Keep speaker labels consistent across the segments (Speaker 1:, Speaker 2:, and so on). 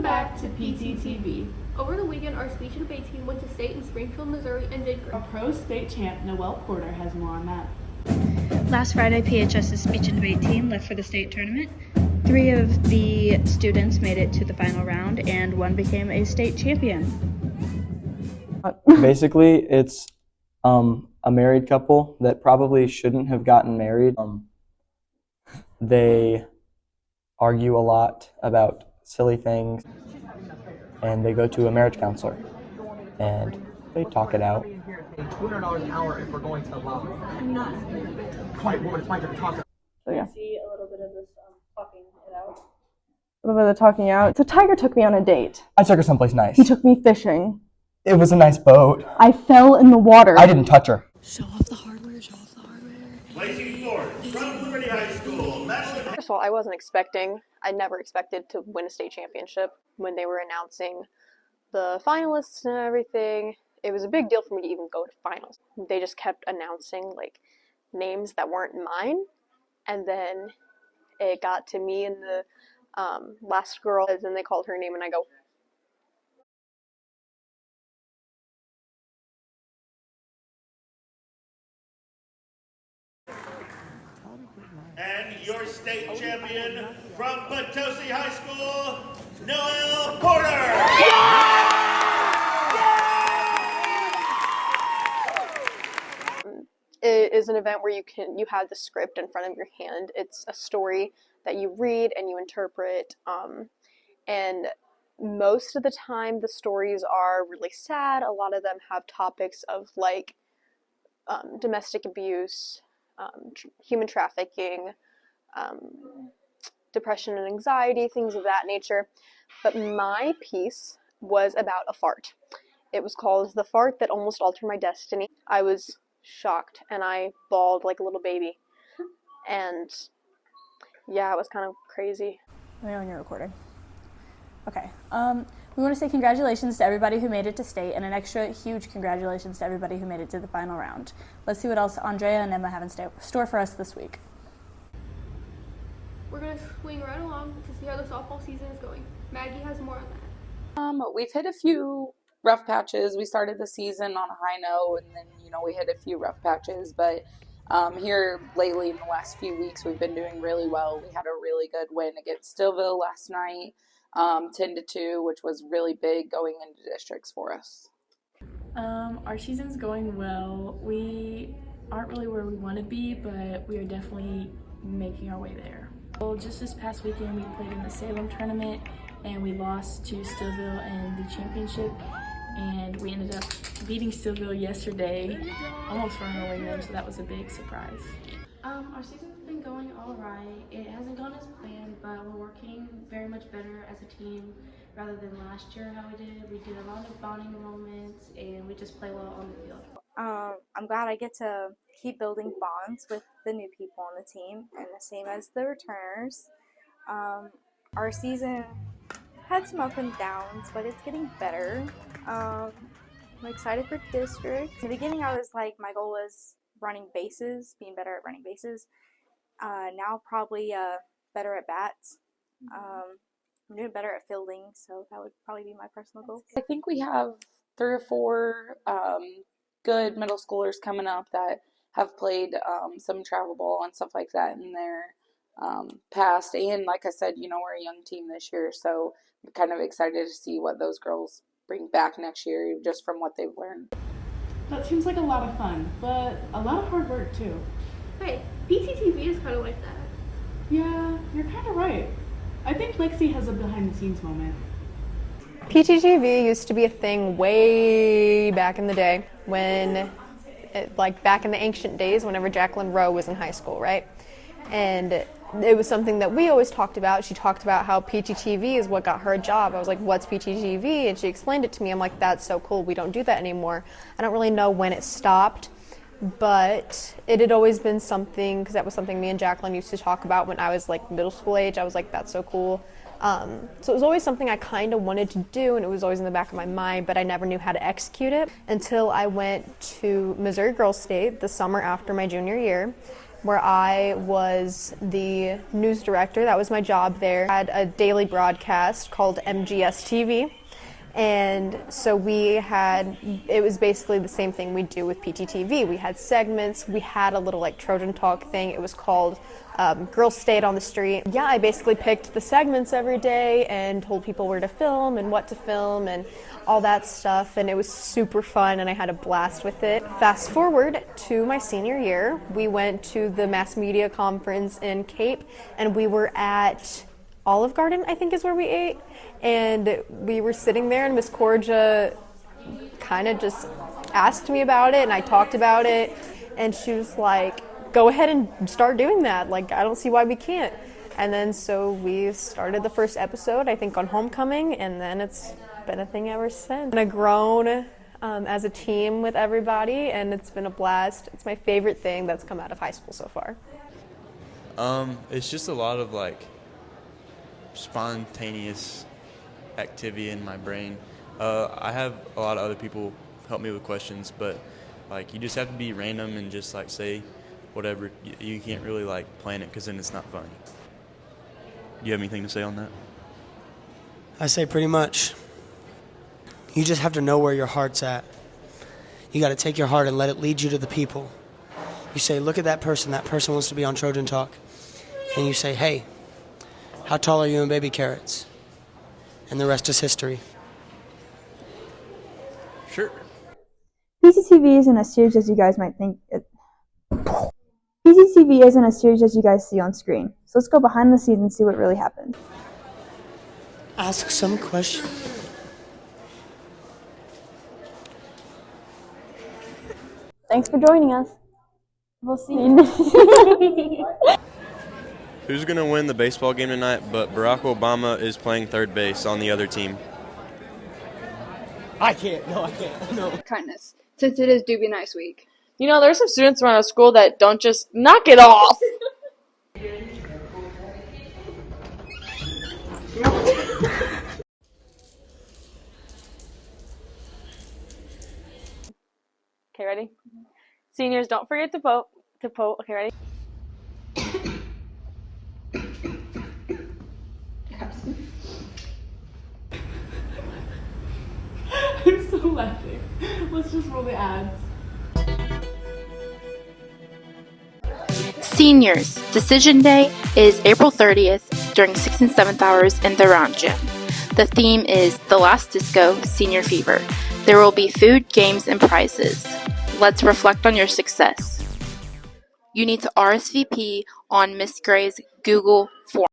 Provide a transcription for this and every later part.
Speaker 1: Welcome back to Pttv.
Speaker 2: Over the weekend, our speech and debate team went to state in Springfield, Missouri, and did great.
Speaker 1: Our pro state champ, Noelle Porter, has more on that.
Speaker 3: Last Friday, PHS's speech and debate team left for the state tournament. 3 of the students made it to the final round, and 1 became a state champion.
Speaker 4: Basically, it's a married couple that probably shouldn't have gotten married. They argue a lot about silly things, and they go to a marriage counselor, and they talk it out.
Speaker 5: $200 an hour if we're going to allow it. I'm not. Quiet woman, it's my turn to talk.
Speaker 6: So yeah.
Speaker 7: See a little bit of this talking it out.
Speaker 6: A little bit of talking out. So Tiger took me on a date.
Speaker 4: I took her someplace nice.
Speaker 6: He took me fishing.
Speaker 4: It was a nice boat.
Speaker 6: I fell in the water.
Speaker 4: I didn't touch her.
Speaker 8: Show off the hardware, show off the hardware.
Speaker 9: Placing fourth from Liberty High School.
Speaker 2: First of all, I never expected to win a state championship. When they were announcing the finalists and everything, it was a big deal for me to even go to finals. They just kept announcing like names that weren't mine, and then it got to me and the last girl, and then they called her name, and I go,
Speaker 9: And your state champion from Pttv High School, Noelle Porter.
Speaker 2: It is an event where you have the script in front of your hand. It's a story that you read and you interpret, and most of the time the stories are really sad. A lot of them have topics of like domestic abuse, human trafficking, depression and anxiety, things of that nature. But my piece was about a fart. It was called The Fart That Almost Altered My Destiny. I was shocked and I bawled like a little baby. And yeah, it was kind of crazy.
Speaker 10: Let me know when you're recording. Okay. We want to say congratulations to everybody who made it to state, and an extra huge congratulations to everybody who made it to the final round. Let's see what else Andrea and Emma have in store for us this week.
Speaker 2: We're going to swing right along to see how the softball season is going. Maggie has more on that.
Speaker 8: We've hit a few rough patches. We started the season on a high note, and then, we hit a few rough patches, but here lately in the last few weeks, we've been doing really well. We had a really good win against Stillville last night. 10-2, which was really big going into districts for us.
Speaker 7: Our season's going well. We aren't really where we want to be, but we are definitely making our way there. Well, just this past weekend we played in the Salem tournament and we lost to Stillville in the championship, and we ended up beating Stillville yesterday, almost running them, so that was a big surprise. Our season's been going all right. It hasn't gone as planned, but we're working very much better as a team rather than last year how we did. We did a lot of bonding moments, and we just play well on the field.
Speaker 11: I'm glad I get to keep building bonds with the new people on the team, and the same as the returners. Our season had some up and downs, but it's getting better. I'm excited for district. In the beginning, I was like, my goal was running bases, being better at running bases. Now probably better at bats. I'm doing better at fielding, so that would probably be my personal goal.
Speaker 8: I think we have 3 or 4 good middle schoolers coming up that have played some travel ball and stuff like that in their past. And like I said, we're a young team this year, so I'm kind of excited to see what those girls bring back next year just from what they've learned.
Speaker 1: That seems like a lot of fun, but a lot of hard work too.
Speaker 2: Hey, Pttv is kind of like that.
Speaker 1: Yeah, you're kind of right. I think Lexi has a behind-the-scenes moment.
Speaker 2: Pttv used to be a thing way back in the day when, back in the ancient days, whenever Jacqueline Rowe was in high school, right? And it was something that we always talked about. She talked about how Pttv is what got her a job. I was like, what's Pttv? And she explained it to me. I'm like, that's so cool. We don't do that anymore. I don't really know when it stopped, but it had always been something, because that was something me and Jacqueline used to talk about when I was like middle school age. I was like, that's so cool. So it was always something I kind of wanted to do, and it was always in the back of my mind, but I never knew how to execute it until I went to Missouri Girls State the summer after my junior year. where I was the news director. That was my job there. I had a daily broadcast called MGS TV. And so it was basically the same thing we do with Pttv. We had segments, we had a little like Trojan Talk thing. It was called Girls Stayed on the Street. Yeah, I basically picked the segments every day and told people where to film and what to film and all that stuff. And it was super fun and I had a blast with it. Fast forward to my senior year, we went to the mass media conference in Cape and we were at Olive Garden, I think is where we ate. And we were sitting there and Miss Corja kind of just asked me about it and I talked about it and she was like, go ahead and start doing that. Like, I don't see why we can't. And then so we started the first episode, I think on homecoming, and then it's been a thing ever since. And I've grown as a team with everybody and it's been a blast. It's my favorite thing that's come out of high school so far.
Speaker 12: It's just a lot of like spontaneous activity in my brain. I have a lot of other people help me with questions, but like you just have to be random and just like say whatever. You can't really like plan it because then it's not funny. Do you have anything to say on that?
Speaker 13: I say pretty much. You just have to know where your heart's at. You got to take your heart and let it lead you to the people. You say, look at that person wants to be on Trojan Talk. And you say, hey, how tall are you in baby carrots? And the rest is history.
Speaker 12: Sure.
Speaker 14: PTV isn't as serious as you guys might think. PTV isn't as serious as you guys see on screen. So let's go behind the scenes and see what really happened.
Speaker 13: Ask some question.
Speaker 6: Thanks for joining us. We'll see you.
Speaker 12: Who's going to win the baseball game tonight, but Barack Obama is playing third base on the other team?
Speaker 13: I can't. No, I can't. No.
Speaker 15: Kindness, since it is Do Be Nice Week.
Speaker 16: You know, there's some students around our school that don't just knock it off. Okay, ready? Seniors, don't forget to vote. Okay, ready?
Speaker 1: I'm so laughing. Let's just roll the ads.
Speaker 3: Seniors, Decision Day is April 30th during 6th and 7th hours in the Round Gym. The theme is The Last Disco, Senior Fever. There will be food, games, and prizes. Let's reflect on your success. You need to RSVP on Miss Gray's Google form.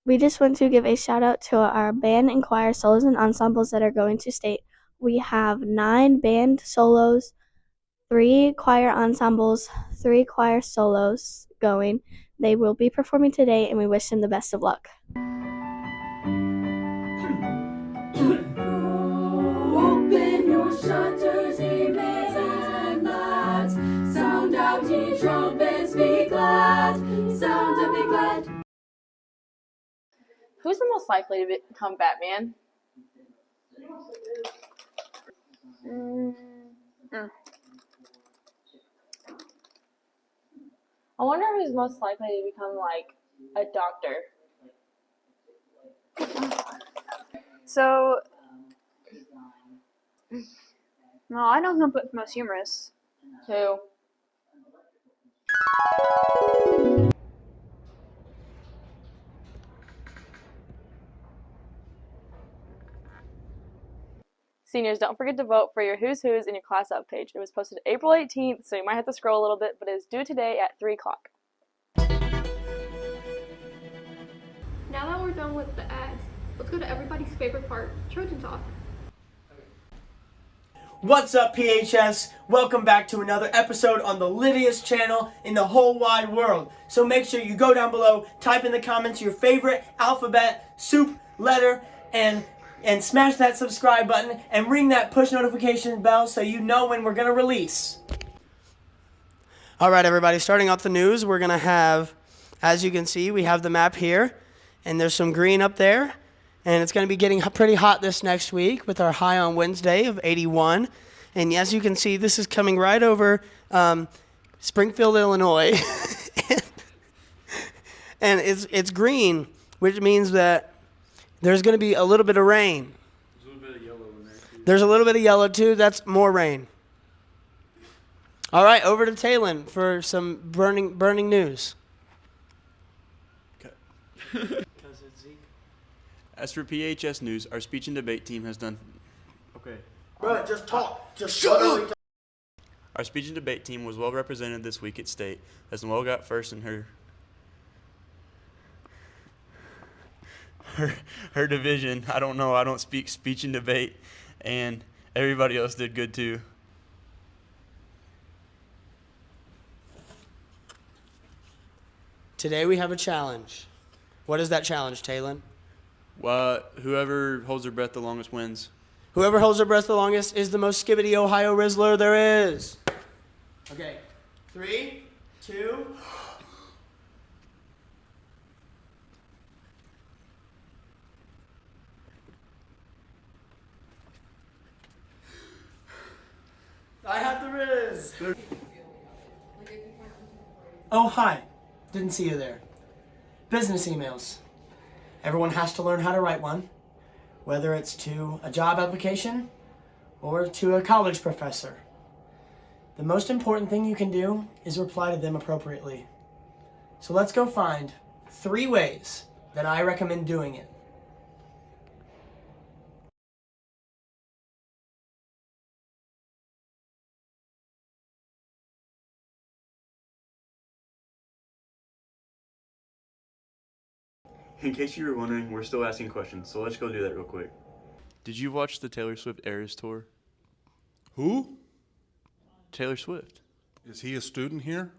Speaker 17: We just want to give a shout out to our band and choir solos and ensembles that are going to state. We have 9 band solos, 3 choir ensembles, 3 choir solos going. They will be performing today and we wish them the best of luck.
Speaker 18: Open your shutters, ye maids and lads. Sound out, ye trumpets, be glad. Sound and be glad.
Speaker 16: Who's the most likely to become Batman? I wonder who's most likely to become, like, a doctor.
Speaker 15: So, no, I know who but most humorous.
Speaker 16: Who? Seniors, don't forget to vote for your Who's Who's in your Class Up page. It was posted April 18th, so you might have to scroll a little bit, but it is due today at 3 o'clock.
Speaker 19: Now that we're done with the ads, let's go to everybody's favorite part, Trojan Talk.
Speaker 13: What's up, PHS? Welcome back to another episode on the littiest channel in the whole wide world. So make sure you go down below, type in the comments your favorite alphabet, soup, letter, and smash that subscribe button and ring that push notification bell so you know when we're going to release. All right, everybody, starting off the news, we're going to have, as you can see, we have the map here, and there's some green up there, and it's going to be getting pretty hot this next week with our high on Wednesday of 81. And as you can see, this is coming right over Springfield, Illinois, and it's green, which means that there's going to be a little bit of rain.
Speaker 12: There's a little bit of yellow in there, too.
Speaker 13: There's a little bit of yellow, too. That's more rain. All right, over to Talon for some burning news.
Speaker 12: As for PHS News, our speech and debate team has done... Okay.
Speaker 13: Bro, just talk. Just shut up.
Speaker 12: Our speech and debate team was well represented this week at state, as Noelle got first in her division. I don't speak speech and debate, and everybody else did good too.
Speaker 13: Today we have a challenge. What is that challenge, Talon?
Speaker 12: Whoever holds their breath the longest wins.
Speaker 13: Whoever holds their breath the longest is the most skibbity Ohio Rizzler there is. Okay, 3, 2. I have the Riz. Oh, hi. Didn't see you there. Business emails. Everyone has to learn how to write one, whether it's to a job application or to a college professor. The most important thing you can do is reply to them appropriately. So let's go find 3 ways that I recommend doing it.
Speaker 12: In case you were wondering, we're still asking questions, so let's go do that real quick. Did you watch the Taylor Swift Eras Tour?
Speaker 20: Who?
Speaker 12: Taylor Swift.
Speaker 20: Is he a student here?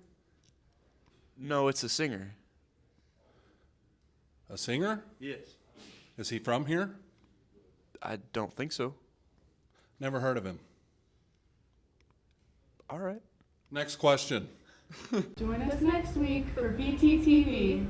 Speaker 12: No, it's a singer.
Speaker 20: A singer?
Speaker 12: Yes.
Speaker 20: Is he from here?
Speaker 12: I don't think so.
Speaker 20: Never heard of him.
Speaker 12: All right.
Speaker 20: Next question.
Speaker 1: Join us next week for Pttv.